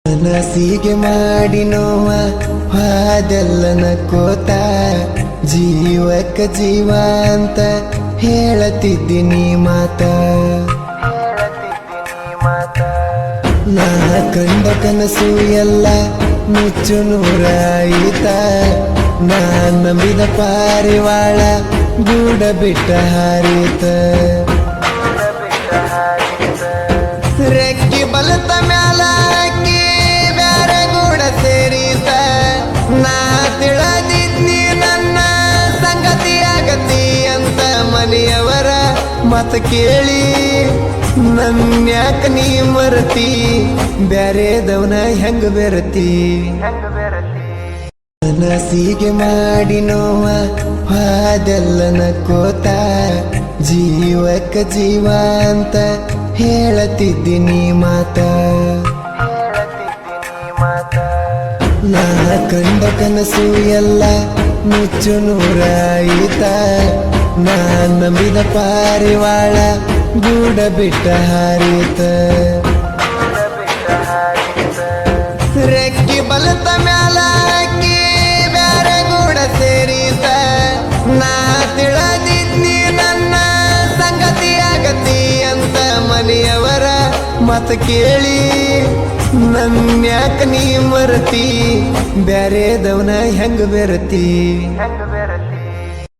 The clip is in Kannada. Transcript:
ಮನಸ್ಸಿಗೆ ಮಾಡಿ ನೋವ ಹಾದೆಲ್ಲ ನಕ್ಕೋತ ಜೀವಕ್ಕ ಜೀವ ಅಂತ ಹೇಳತಿದ್ದೀನಿ ಮಾತ ನಾ ಕಂಡ ಕನಸು ಎಲ್ಲ ಮುಚ್ಚು ನೂರಾಯಿತ ನಾ ನಂಬಿದ ಪಾರಿವಾಳ ಗೂಡ ಬಿಟ್ಟ ಹಾರಿತ ರೆಕ್ಕಿ ಬಲತ ಮ್ಯಾಲ ಹಾಕಿ ಬ್ಯಾರೆ ಗೂಡ ಸೇರಿತ ನಾ ತಿಳಿದಿದ್ನಿ ನನ್ನ ಸಂಗತಿ ಆಗತಿ ಅಂತ ಮನೆಯವರ ಮತ ಕೇಳಿ ನನ್ಯಾಕ ನೀ ಮರತಿ ಬ್ಯಾರೆದವನ ಹೆಂಗ ಬೆರತಿ ಮನಸ್ಸಿಗೆ ಮಾಡಿ ನೋವ ಹಾದೆಲ್ಲ ನಕ್ಕೋತ ಜೀವಕ್ಕ ಜೀವ ಅಂತ ಹೇಳತಿದ್ದೀನಿ ಮಾತ ನಾ ಕಂಡ ಕನಸು ಎಲ್ಲ ಮುಚ್ಚು ನೂರಾಯಿತ ನಾ ನಂಬಿದ ಪಾರಿವಾಳ ಗೂಡ ಬಿಟ್ಟ ಹಾರಿತ ರೆಕ್ಕಿ ಬಲತ ಮ್ಯಾಲ ಹಾಕಿ ಬ್ಯಾರೆ ಗೂಡ ಸೇರಿತ ನಾ ತಿಳಿದಿದ್ನಿ ನನ್ನ ಸಂಗತಿ ಆಗತಿ ಅಂತ ಮನೆಯವರ ಮತ ಕೇಳಿ ನನ್ಯಾಕ ನೀ ಮರತಿ ಬ್ಯಾರೆದವನ ಹೆಂಗ ಬೆರತಿ